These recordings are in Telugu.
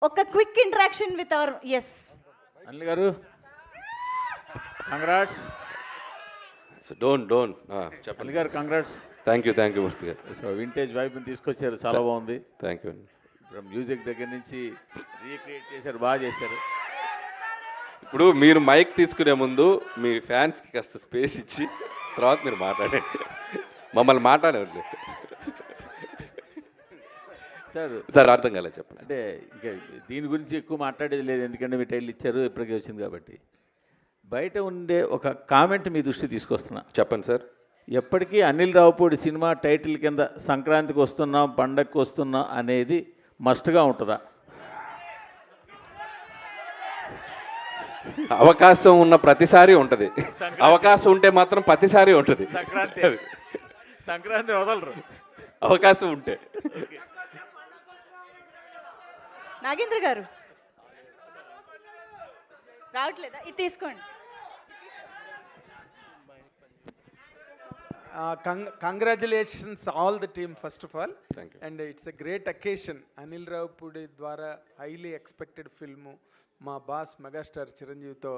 ఒక quick interaction with our S Anil garu congrats. So don't Anil చెప్పండి. గారు కంగ్రాట్స్. థ్యాంక్ యూ మూర్తి గారు. సో వింటేజ్ వైబ్ని తీసుకొచ్చారు, చాలా బాగుంది. థ్యాంక్ యూ అండి. ఇప్పుడు మ్యూజిక్ దగ్గర నుంచి రీక్రియేట్ చేశారు, బాగా చేశారు. ఇప్పుడు మీరు మైక్ తీసుకునే ముందు మీ ఫ్యాన్స్కి కాస్త స్పేస్ ఇచ్చి తర్వాత మీరు మాట్లాడండి. మమ్మల్ని మాట్లాడేవాళ్ళు సార్ అర్థం కాలేదు చెప్పండి. అంటే ఇంకా దీని గురించి ఎక్కువ మాట్లాడేది లేదు, ఎందుకంటే మీ టైటిల్ ఇచ్చారు, ఇప్పటికే వచ్చింది కాబట్టి. బయట ఉండే ఒక కామెంట్ మీ దృష్టి తీసుకొస్తున్నా. చెప్పండి సార్. ఎప్పటికీ అనిల్ రావుపూడి సినిమా టైటిల్ కింద సంక్రాంతికి వస్తున్నాం, పండగకి వస్తున్నాం అనేది మస్ట్గా ఉంటుందా? అవకాశం ఉన్న ప్రతిసారి ఉంటుంది. అవకాశం ఉంటే మాత్రం ప్రతిసారి ఉంటుంది. సంక్రాంతి వదలరు అవకాశం ఉంటే. నాగేంద్ర గారు రావట్లేదా? ఇది తీసుకోండి. Congratulations all the team first of all. Thank you. And it's a great occasion. Anil Raupudi ద్వారా highly expected film మా బాస్ మెగాస్టార్ చిరంజీవితో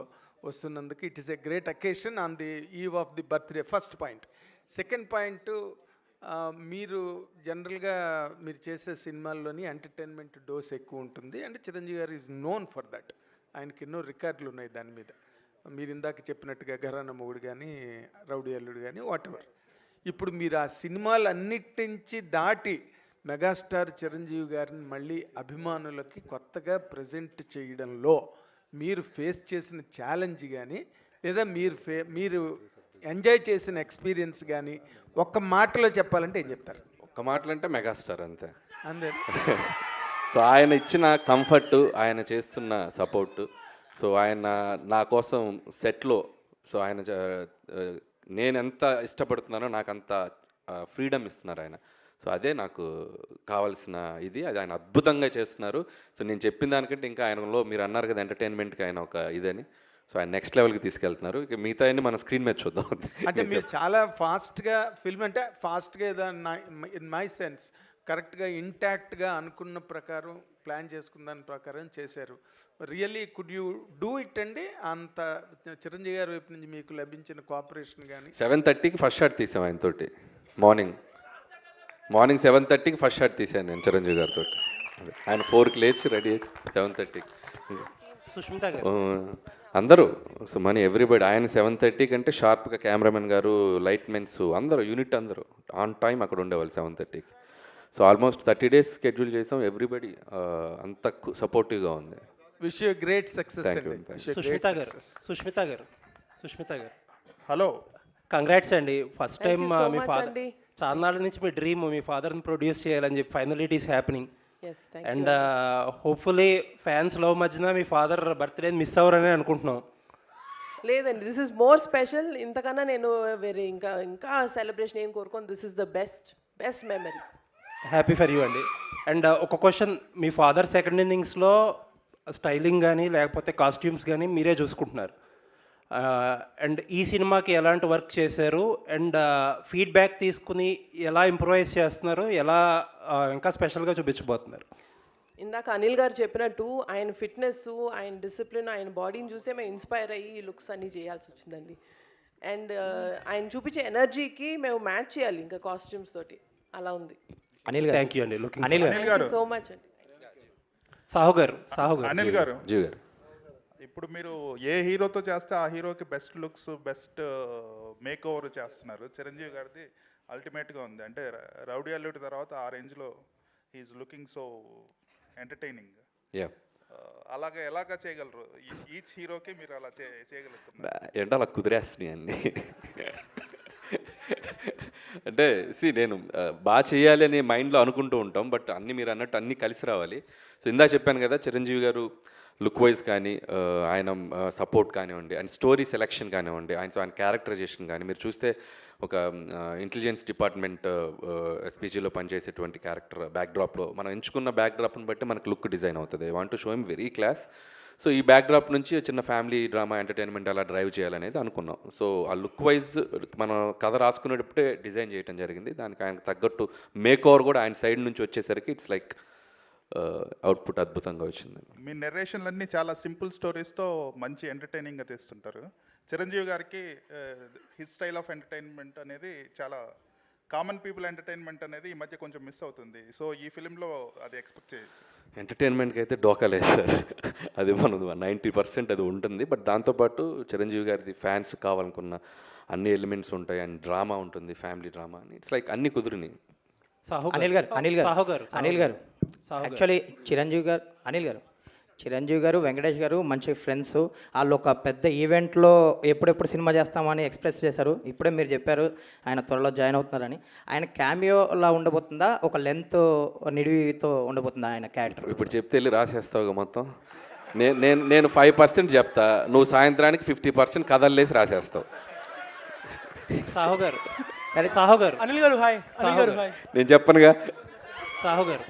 వస్తున్నందుకు it is a great occasion on the eve of the birthday. First point. Second point, మీరు జనరల్గా మీరు చేసే సినిమాల్లోని ఎంటర్టైన్మెంట్ డోస్ ఎక్కువ ఉంటుంది అండ్ చిరంజీవి గారు ఈజ్ నోన్ ఫర్ దట్. ఆయనకి ఎన్నో రికార్డులు ఉన్నాయి దాని మీద. మీరు ఇందాక చెప్పినట్టుగా ఘరానా మొగుడు కానీ, రౌడీ అల్లుడు కానీ, వాట్ ఎవర్. ఇప్పుడు మీరు ఆ సినిమాలు అన్నిటి నుంచి దాటి మెగాస్టార్ చిరంజీవి గారిని మళ్ళీ అభిమానులకి కొత్తగా ప్రజెంట్ చేయడంలో మీరు ఫేస్ చేసిన ఛాలెంజ్ కానీ, లేదా మీరు ఎంజాయ్ చేసిన ఎక్స్పీరియన్స్ కానీ ఒక్క మాటలో చెప్పాలంటే ఏం చెప్తారు? ఒక్క మాటలు అంటే మెగాస్టార్ అంతే. అంతే. సో ఆయన ఇచ్చిన కంఫర్ట్, ఆయన చేస్తున్న సపోర్టు, సో ఆయన నా కోసం సెట్లో, సో ఆయన నేను ఎంత ఇష్టపడుతున్నానో నాకు అంత ఫ్రీడమ్ ఇస్తున్నారు ఆయన. సో అదే నాకు కావాల్సిన ఇది. అది ఆయన అద్భుతంగా చేస్తున్నారు. సో నేను చెప్పిన దానికంటే ఇంకా ఆయనలో మీరు అన్నారు కదా ఎంటర్టైన్మెంట్కి ఆయన ఒక ఇదని, సో ఆయన నెక్స్ట్ లెవెల్కి తీసుకెళ్తున్నారు. ఇక మిగతా అన్ని మన స్క్రీన్ మీద చూద్దాం. అంటే మీరు చాలా ఫాస్ట్గా ఫిల్మ్ అంటే ఫాస్ట్గా ఏదో ఇన్ మై సెన్స్ కరెక్ట్గా ఇంటాక్ట్గా అనుకున్న ప్రకారం ప్లాన్ చేసుకున్న దాని ప్రకారం చేశారు. Really could you do it అండి? అంత చిరంజీవి గారి వైపు నుంచి మీకు లభించిన కోఆపరేషన్ కానీ? 7:30కి ఫస్ట్ షాట్ తీసాం ఆయనతోటి. మార్నింగ్ 7:30కి ఫస్ట్ షాట్ తీసాను నేను చిరంజీవి గారితో. ఆయన 4కి లేచి రెడీ అయ్యి 7:30కి సుష్మిత గారు అందరూ, సో మనీ ఎవ్రీబడి. ఆయన 7:30కి అంటే షార్ప్గా కెమెరామెన్ గారు, లైట్ మెన్స్ అందరూ, యూనిట్ అందరూ ఆన్ టైం అక్కడ ఉండేవాళ్ళు 7:30కి. సో ఆల్మోస్ట్ 30 days స్కెడ్యూల్ చేసాం. ఎవ్రీబడి అంత సపోర్టివ్గా ఉంది. Wish you great success. Sushmita గారు హలో, కంగ్రాట్స్ అండి. ఫస్ట్ టైం మీ ఫాదర్ చాలా నాళ్ళ నుంచి మీ డ్రీమ్ మీ ఫాదర్ని ప్రొడ్యూస్ చేయాలని చెప్పి final it is happening. And hopefully fans love మధ్యన మీ ఫాదర్ బర్త్డే మిస్ అవ్వరని అనుకుంటున్నాం. లేదండి, దిస్ ఇస్ మోర్ స్పెషల్. ఇంతకన్నా నేను వేరే ఇంకా సెలబ్రేషన్ ఏం కోరుకోను. This is the best memory. Happy for you అండి. అండ్ ఒక క్వశ్చన్, మీ ఫాదర్ సెకండ్ ఇన్నింగ్స్లో స్టైలింగ్ కానీ లేకపోతే కాస్ట్యూమ్స్ కానీ మీరే చూసుకుంటున్నారు. అండ్ ఈ సినిమాకి ఎలాంటి వర్క్ చేశారు అండ్ ఫీడ్బ్యాక్ తీసుకుని ఎలా ఇంప్రూవైజ్ చేస్తున్నారు, ఎలా ఇంకా స్పెషల్గా చూపించబోతున్నారు? ఇందాక అనిల్ గారు చెప్పినట్టు ఆయన ఫిట్నెస్, ఆయన డిసిప్లిన్, ఆయన బాడీని చూసే మేము ఇన్స్పైర్ అయ్యి ఈ లుక్స్ అన్నీ చేయాల్సి వచ్చిందండి. అండ్ ఆయన చూపించే ఎనర్జీకి మేము మ్యాచ్ చేయాలి ఇంకా కాస్ట్యూమ్స్ తోటి. అలా ఉంది. అనిల్ గారు థ్యాంక్ యూ అండి. అనిల్ గారు సో మచ్ అండి. సాహు గారు అనిల్ గారు, జీవి గారు, ఇప్పుడు మీరు ఏ హీరోతో చేస్తే ఆ హీరోకి best looks, best make over చేస్తున్నారు. చిరంజీవి గారిది అల్టిమేట్గా ఉంది. అంటే రౌడీ అల్లుడి తర్వాత ఆ రేంజ్లో హీఈస్ లుకింగ్ సో ఎంటర్టైనింగ్. అలాగా ఎలాగా చేయగలరు? ఈచ్ హీరోకి మీరు అలా చేయగలుగుతున్నారు? ఏంటో అలా కుదిరేస్తున్నాయి అన్నీ. అంటే నేను బాగా చేయాలి అనే మైండ్లో అనుకుంటూ ఉంటాం, బట్ అన్నీ మీరు అన్నట్టు అన్నీ కలిసి రావాలి. సో ఇందా చెప్పాను కదా, చిరంజీవి గారు లుక్ వైజ్ కానీ, ఆయన సపోర్ట్ కానివ్వండి, అండ్ స్టోరీ సెలెక్షన్ కానివ్వండి, ఆయన క్యారెక్టరైజేషన్ కానీ మీరు చూస్తే ఒక ఇంటెలిజెన్స్ డిపార్ట్మెంట్ ఎస్పీజీలో పనిచేసేటువంటి క్యారెక్టర్ బ్యాక్డ్రాప్లో మనం ఎంచుకున్న బ్యాక్డ్రాప్ని బట్టి మనకు లుక్ డిజైన్ అవుతుంది. I want to show him very class. So ఈ బ్యాక్డ్రాప్ నుంచి చిన్న ఫ్యామిలీ డ్రామా ఎంటర్టైన్మెంట్ అలా డ్రైవ్ చేయాలనేది అనుకున్నాం. సో ఆ లుక్ వైజ్ మనం కథ రాసుకునేటప్పుడే డిజైన్ చేయడం జరిగింది. దానికి ఆయనకు తగ్గట్టు మేక్ ఓవర్ కూడా ఆయన సైడ్ నుంచి వచ్చేసరికి ఇట్స్ లైక్ అవుట్పుట్ అద్భుతంగా వచ్చింది. మీ నెరేషన్లన్నీ చాలా సింపుల్ స్టోరీస్తో మంచి ఎంటర్టైనింగ్గా తీస్తుంటారు. చిరంజీవి గారికి హిస్ స్టైల్ ఆఫ్ ఎంటర్టైన్మెంట్ అనేది చాలా కామన్ పీపుల్ ఎంటర్టైన్మెంట్ అనేది ఈ మధ్య కొంచెం మిస్ అవుతుంది. సో ఈ ఫిలింలో అది ఎక్స్పెక్ట్ చేయొచ్చు. ఎంటర్టైన్మెంట్కి అయితే డోకా లేదు సార్, అది మనం 90% అది ఉంటుంది. బట్ దాంతోపాటు చిరంజీవి గారిది ఫ్యాన్స్ కావాలనుకున్న అన్ని ఎలిమెంట్స్ ఉంటాయి, అండ్ డ్రామా ఉంటుంది, ఫ్యామిలీ డ్రామా అని. ఇట్స్ లైక్ అన్ని కుదిరినాయి. అనిల్ గారు యాక్చువల్లీ చిరంజీవి గారు వెంకటేష్ గారు మంచి ఫ్రెండ్స్. వాళ్ళు ఒక పెద్ద ఈవెంట్లో ఎప్పుడెప్పుడు సినిమా చేస్తామని ఎక్స్ప్రెస్ చేశారు. ఇప్పుడే మీరు చెప్పారు ఆయన త్వరలో జాయిన్ అవుతున్నారని. ఆయన క్యామియోలా ఉండబోతుందా, ఒక లెంత్ నిడివితో ఉండబోతుందా ఆయన క్యారెక్టర్? ఇప్పుడు చెప్తే వెళ్ళి రాసేస్తావుగా మొత్తం. నేను 5% చెప్తా, నువ్వు సాయంత్రానికి 50% కథల్లేసి రాసేస్తావు. సాహు గారు అనిల్ గారు హాయ్. అనిల్ గారు హాయ్. నేను చెప్పనుగా. సాహు గారు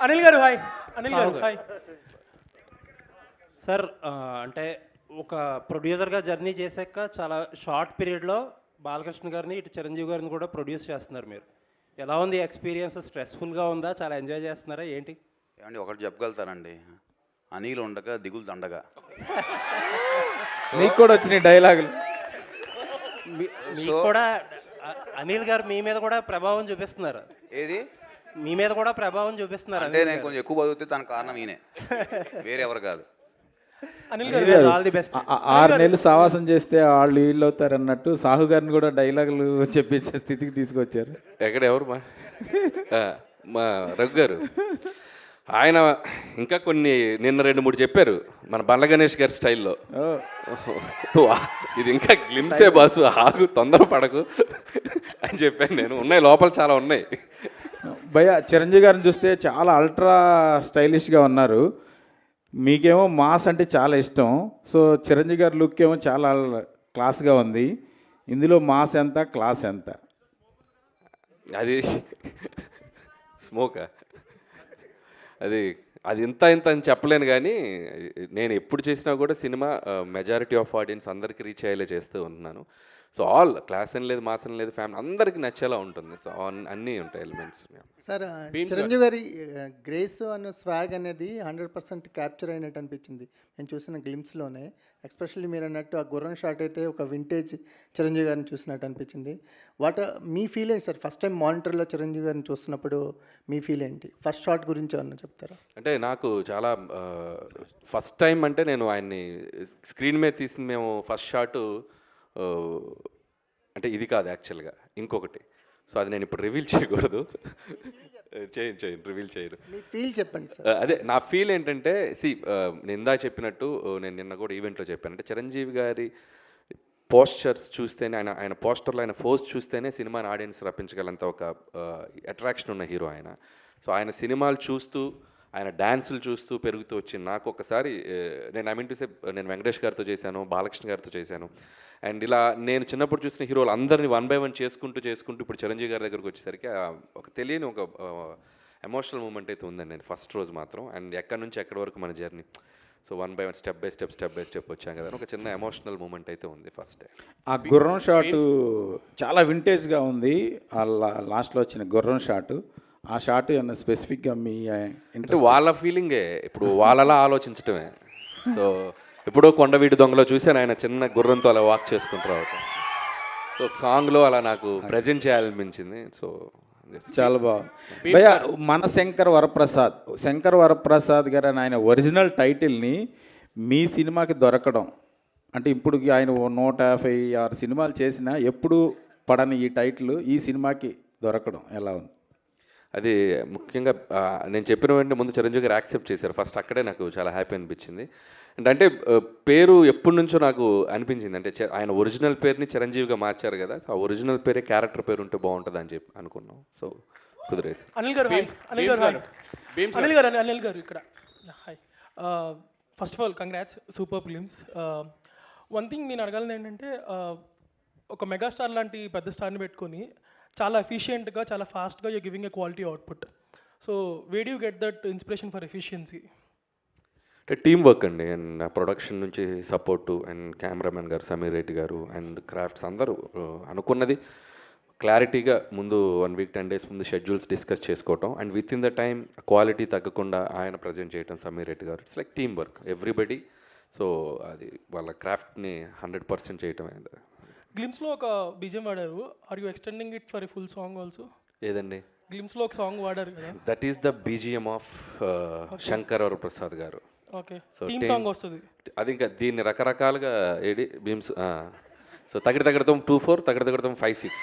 అనిల్ గారు హాయ్. అనిల్ గారు హాయ్. సార్, అంటే ఒక ప్రొడ్యూసర్గా జర్నీ చేశాక చాలా షార్ట్ పీరియడ్లో బాలకృష్ణ గారిని ఇటు చిరంజీవి గారిని కూడా ప్రొడ్యూస్ చేస్తున్నారు మీరు. ఎలా ఉంది ఎక్స్పీరియన్స్? స్ట్రెస్ఫుల్గా ఉందా, చాలా ఎంజాయ్ చేస్తున్నారా ఏంటి? ఏమండి ఒకటి చెప్పగలుగుతానండి, అనిల్ ఉండగా దిగులు దండగా. నీకు కూడా వచ్చినాయి డైలాగులు. మీకు కూడా అనిల్ గారు మీ మీద కూడా ప్రభావం చూపిస్తున్నారు. ఏది మీ మీద కూడా ప్రభావం చూపిస్తున్నారు అంటే నేను కొంచెం ఎక్కువ బతుకుతే దానికి కారణం ఈయనే, వేరే ఎవరు కాదు. అనిల్ గారు ఆల్ ది బెస్ట్. 6 నెలలు సావాసం చేస్తే వాళ్ళు వీళ్ళు అవుతారు అన్నట్టు సాహు గారిని కూడా డైలాగులు చెప్పించే స్థితికి తీసుకొచ్చారు. ఎక్కడ ఎవరు మా రఘు గారు, ఆయన ఇంకా కొన్ని నిన్న 2-3 చెప్పారు మన బండ్ల గణేష్ గారి స్టైల్లో. ఇది ఇంకా గ్లిమ్సే బాసు, ఆగు తొందరపడకు అని చెప్పాను నేను. ఉన్నాయి లోపల చాలా ఉన్నాయి. భయ్య చిరంజీవి గారిని చూస్తే చాలా అల్ట్రా స్టైలిష్గా ఉన్నారు. మీకేమో మాస్ అంటే చాలా ఇష్టం. సో చిరంజీవి గారి లుక్ ఏమో చాలా క్లాస్గా ఉంది. ఇందులో మాస్ ఎంత, క్లాస్ ఎంత? అది స్మోకా, అది ఇంత అని చెప్పలేను. కానీ నేను ఎప్పుడు చేసినా కూడా సినిమా మెజారిటీ ఆఫ్ ఆడియన్స్ అందరికీ రీచ్ అయ్యేలా చేస్తూ ఉంటున్నాను. సో ఆల్ క్లాస్ అని లేదు, మాస్ అని లేదు, ఫ్యామిలీ అందరికీ నచ్చేలా ఉంటుంది. సో అన్నీ ఉంటాయి ఎలిమెంట్స్. సార్, చిరంజీవి గారి గ్రేస్ అన్న స్వాగ్ అనేది 100% క్యాప్చర్ అయినట్టు అనిపించింది నేను చూసిన గ్లిమ్స్లోనే. ఎస్పెషల్లీ మీరు అన్నట్టు ఆ గుర్రం షాట్ అయితే ఒక వింటేజ్ చిరంజీవి గారిని చూసినట్టు అనిపించింది. మీ ఫీల్ ఏంటి సార్? ఫస్ట్ టైం మానిటర్లో చిరంజీవి గారిని చూస్తున్నప్పుడు మీ ఫీల్ ఏంటి? ఫస్ట్ షాట్ గురించి ఏమన్నా చెప్తారా? అంటే నాకు చాలా ఫస్ట్ టైం అంటే నేను ఆయన్ని స్క్రీన్ మీద తీసిన మేము ఫస్ట్ షాటు అంటే ఇది కాదు యాక్చువల్గా, ఇంకొకటి. సో అది నేను ఇప్పుడు రివీల్ చేయకూడదు. చేయను రివీల్ చేయను. మీ ఫీల్ చెప్పండి సార్. అదే నా ఫీల్ ఏంటంటే, నేను ఇందాక చెప్పినట్టు, నేను నిన్న కూడా ఈవెంట్లో చెప్పాను, అంటే చిరంజీవి గారి పోస్చర్స్ చూస్తేనే, ఆయన పోస్టర్లో ఆయన ఫోజ్ చూస్తేనే సినిమాని ఆడియన్స్ రప్పించగలంత ఒక అట్రాక్షన్ ఉన్న హీరో ఆయన. సో ఆయన సినిమాలు చూస్తూ, ఆయన డ్యాన్సులు చూస్తూ పెరుగుతూ వచ్చింది. నాకు ఒకసారి నేను వెంకటేష్ గారితో చేశాను, బాలకృష్ణ గారితో చేశాను. అండ్ ఇలా నేను చిన్నప్పుడు చూసిన హీరోలు అందరినీ 1 by 1 చేసుకుంటూ ఇప్పుడు చిరంజీవి గారి దగ్గరకు వచ్చేసరికి ఒక తెలియని ఒక ఎమోషనల్ మూమెంట్ అయితే ఉందండి నేను ఫస్ట్ రోజు మాత్రం. అండ్ ఎక్కడి నుంచి ఎక్కడి వరకు మన journey, so 1 by 1 step by step వచ్చాం కదా, ఒక చిన్న ఎమోషనల్ మూమెంట్ అయితే ఉంది ఫస్ట్ డే. ఆ గుర్రం షాటు చాలా వింటేజ్గా ఉంది. ఆ లాస్ట్లో వచ్చిన గుర్రం షాటు, ఆ షాట్ ఏమన్నా స్పెసిఫిక్గా మీ అంటే వాళ్ళ ఫీలింగే, ఇప్పుడు వాళ్ళలా ఆలోచించటమే. సో ఎప్పుడో కొండవీటి దొంగలో చూసాను ఆయన చిన్న గుర్రంతో అలా వాక్ చేసుకుంటూ రావటం. సో సాంగ్లో అలా నాకు ప్రజెంట్ చేయాలనిపించింది. సో చాలా బాగుంది భయ్య. మన శంకర్ వరప్రసాద్ గారు అని ఆయన ఒరిజినల్ టైటిల్ని మీ సినిమాకి దొరకడం అంటే, ఇప్పుడు ఆయన 156 సినిమాలు చేసినా ఎప్పుడు పడని ఈ టైటిల్ ఈ సినిమాకి దొరకడం ఎలా ఉంది? అది ముఖ్యంగా నేను చెప్పిన వెంటనే ముందు చిరంజీవి గారు యాక్సెప్ట్ చేశారు ఫస్ట్. అక్కడే నాకు చాలా హ్యాపీ అనిపించింది. అంటే పేరు ఎప్పటి నుంచో నాకు అనిపించింది, అంటే ఆయన ఒరిజినల్ పేరుని చిరంజీవిగా మార్చారు కదా, సో ఆ ఒరిజినల్ పేరే క్యారెక్టర్ పేరు ఉంటే బాగుంటుంది అని చెప్పి అనుకున్నాం. సో కుదిరేసి. అనిల్ గారు ఇక్కడ hi. First of all congrats, super films. One thing నేను అడగాలని ఏంటంటే, ఒక మెగాస్టార్ లాంటి పెద్ద స్టార్ని పెట్టుకొని చాలా ఎఫిషియెంట్గా, చాలా ఫాస్ట్గా you giving a quality output. So way do you get that inspiration for efficiency? అంటే టీమ్ వర్క్ అండి. అండ్ ప్రొడక్షన్ నుంచి సపోర్టు, అండ్ కెమెరామెన్ గారు సమీర్ రెడ్డి గారు, అండ్ క్రాఫ్ట్స్ అందరూ అనుకున్నది క్లారిటీగా ముందు 1 వీక్ 10 డేస్ ముందు షెడ్యూల్స్ డిస్కస్ చేసుకోవటం and with in the time quality తగ్గకుండా ఆయన ప్రజెంట్ చేయటం సమీర్ రెడ్డి గారు. It's like team work everybody. So అది వాళ్ళ క్రాఫ్ట్ని 100% చేయటం అయింది. గ్లిమ్స్లో ఒక బీజియం వాడారు. Are you extending it for a full song also? ఏదండి? గ్లిమ్స్లో ఒక సాంగ్ వాడారు కదా. That is the BGM of Shankar Varaprasad garu. Okay, so theme song వస్తుంది. అది ఇంకా దీన్ని రకరకాలుగా ఏడి బీమ్స్. సో తగడతాం 2-4, తగడతాం 5-6.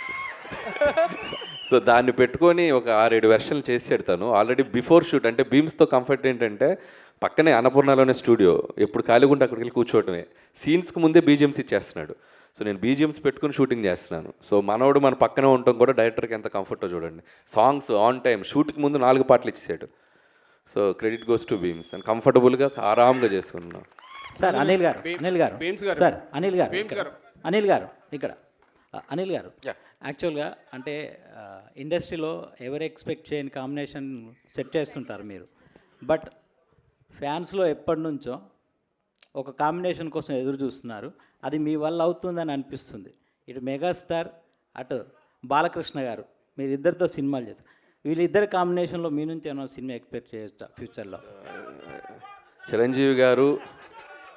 సో దాన్ని పెట్టుకొని ఒక 6-7 వెర్షన్లు చేసి పెడతాను ఆల్రెడీ బిఫోర్ షూట్. అంటే బీమ్స్తో కంఫర్ట్ ఏంటంటే పక్కనే అన్నపూర్ణలోనే స్టూడియో, ఎప్పుడు ఖాళీగా ఉంటే అక్కడికి వెళ్ళి కూర్చోవటమే. సీన్స్కి ముందే బీజిఎమ్స్ ఇచ్చేస్తున్నాడు. సో నేను బీజిఎమ్స్ పెట్టుకుని షూటింగ్ చేస్తున్నాను. సో మనోడు మన పక్కనే ఉండటం కూడా డైరెక్టర్కి ఎంత కంఫర్టో చూడండి. సాంగ్స్ ఆన్ టైం, షూట్కి ముందు 4 పాటలు ఇచ్చేసాడు. So credit goes to Bheems and కంఫర్టబుల్గా ఆరామ్గా చేసుకున్నాం. సార్ అనిల్ గారు సార్ అనిల్ గారు ఇక్కడ అనిల్ గారు యాక్చువల్గా అంటే ఇండస్ట్రీలో ఎవరు ఎక్స్పెక్ట్ చేయని కాంబినేషన్ సెట్ చేస్తుంటారు మీరు. బట్ ఫ్యాన్స్లో ఎప్పటి నుంచో ఒక కాంబినేషన్ కోసం ఎదురు చూస్తున్నారు. అది మీ వల్ల అవుతుందని అనిపిస్తుంది. ఇటు మెగాస్టార్, అటు బాలకృష్ణ గారు, మీరిద్దరితో సినిమాలు చేస్తారు. వీళ్ళిద్దరి కాంబినేషన్లో మీ నుంచి ఏమైనా సినిమా ఎక్స్పెక్ట్ చేయొచ్చా ఫ్యూచర్లో? చిరంజీవి గారు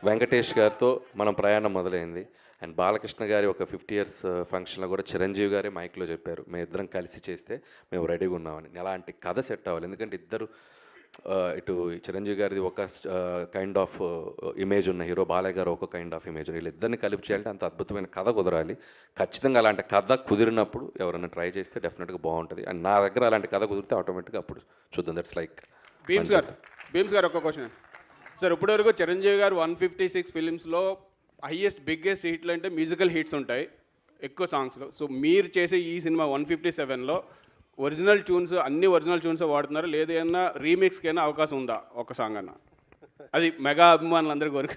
వెంకటేష్ గారితో మనం ప్రయాణం మొదలైంది. అండ్ బాలకృష్ణ గారి ఒక 50 years ఫంక్షన్లో కూడా చిరంజీవి గారే మైక్లో చెప్పారు, మేము ఇద్దరం కలిసి చేస్తే మేము రెడీగా ఉన్నామని. అలాంటి కథ సెట్ అవ్వాలి. ఎందుకంటే ఇద్దరు ఇటు చిరంజీవి గారిది ఒక కైండ్ ఆఫ్ ఇమేజ్ ఉన్న హీరో, బాలయ్య గారు ఒక కైండ్ ఆఫ్ ఇమేజ్. వీళ్ళిద్దరిని కలిపి చేయాలంటే అంత అద్భుతమైన కథ కుదరాలి. ఖచ్చితంగా అలాంటి కథ కుదిరినప్పుడు ఎవరైనా ట్రై చేస్తే డెఫినెట్గా బాగుంటుంది. అండ్ నా దగ్గర అలాంటి కథ కుదిరితే ఆటోమేటిక్గా అప్పుడు చూద్దాం. దట్స్ లైక్ భీమ్స్ గారు ఒక క్వశ్చన్ సార్. ఇప్పటివరకు చిరంజీవి గారు 156 ఫిలిమ్స్లో బిగ్గెస్ట్ హిట్లు అంటే మ్యూజికల్ హిట్స్ ఉంటాయి ఎక్కువ సాంగ్స్లో. సో మీరు చేసే ఈ సినిమా 157లో ఒరిజినల్ ట్యూన్స్, అన్ని ఒరిజినల్ ట్యూన్స్ వాడుతున్నారు, లేదన్నా రీమిక్స్కైనా అవకాశం ఉందా ఒక సాంగ్ అన్న? అది మెగా అభిమానులందరూ కోరిక.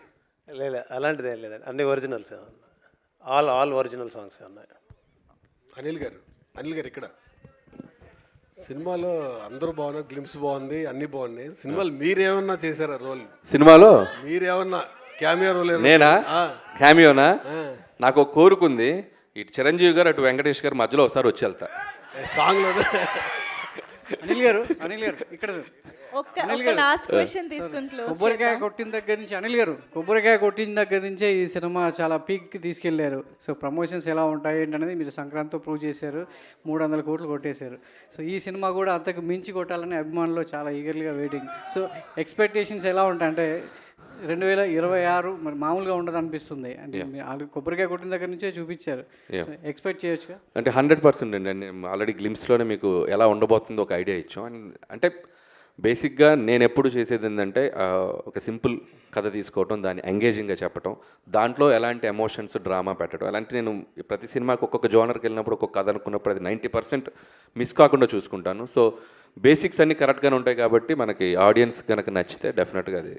లేదు అలాంటిది ఏం లేదండి, అన్ని ఒరిజినల్స్ ఆల్ ఒరిజినల్ సాంగ్స్ ఉన్నాయి. అనిల్ గారు ఇక్కడ సినిమాలో అందరూ బాగున్నారు, గ్లిమ్స్ బాగుంది, అన్ని బాగున్నాయి. సినిమాలు మీరేమన్నా చేశారా రోల్? సినిమాలో మీరేమన్నా క్యామియో రోల్? నేనా? క్యామియోనా? నాకు ఒక కోరుకుంది, ఇటు చిరంజీవి గారు అటు వెంకటేష్ గారు మధ్యలో ఒకసారి వచ్చి వెళ్తా సాంగ్లో. అనిల్ గారు ఇక్కడ ఒక్క లాస్ట్ క్వశ్చన్ తీసుకుని కొబ్బరికాయ కొట్టిన దగ్గర నుంచి అనిల్ గారు కొబ్బరికాయ కొట్టిన దగ్గర నుంచే ఈ సినిమా చాలా పీక్కి తీసుకెళ్లారు. సో ప్రమోషన్స్ ఎలా ఉంటాయి ఏంటనేది మీరు సంక్రాంతితో ప్రూవ్ చేశారు. 300 కోట్లు కొట్టేశారు. సో ఈ సినిమా కూడా అంతకు మించి కొట్టాలని అభిమానులు చాలా ఈగర్గా వెయిటింగ్. సో ఎక్స్పెక్టేషన్స్ ఎలా ఉంటాయంటే 2026 మరి మామూలుగా ఉండదు అనిపిస్తుంది. అంటే కొబ్బరికాయ కొట్టిన దగ్గర నుంచే చూపించారు, ఎక్స్పెక్ట్ చేయొచ్చుగా? అంటే 100% అండి. నేను ఆల్రెడీ గ్లిమ్స్లోనే మీకు ఎలా ఉండబోతుందో ఒక ఐడియా ఇచ్చాం. అండ్ అంటే బేసిక్గా నేను ఎప్పుడు చేసేది ఏంటంటే ఒక సింపుల్ కథ తీసుకోవటం, దాన్ని ఎంగేజింగ్గా చెప్పటం, దాంట్లో ఎలాంటి ఎమోషన్స్, డ్రామా పెట్టడం, అలాంటి నేను ప్రతి సినిమాకి ఒక్కొక్క జోనర్కి వెళ్ళినప్పుడు ఒక్కొక్క కథ అనుకున్నప్పుడు అది 90% మిస్ కాకుండా చూసుకుంటాను. సో బేసిక్స్ అన్నీ కరెక్ట్గానే ఉంటాయి కాబట్టి మనకి ఆడియన్స్ కనుక నచ్చితే డెఫినెట్గా అది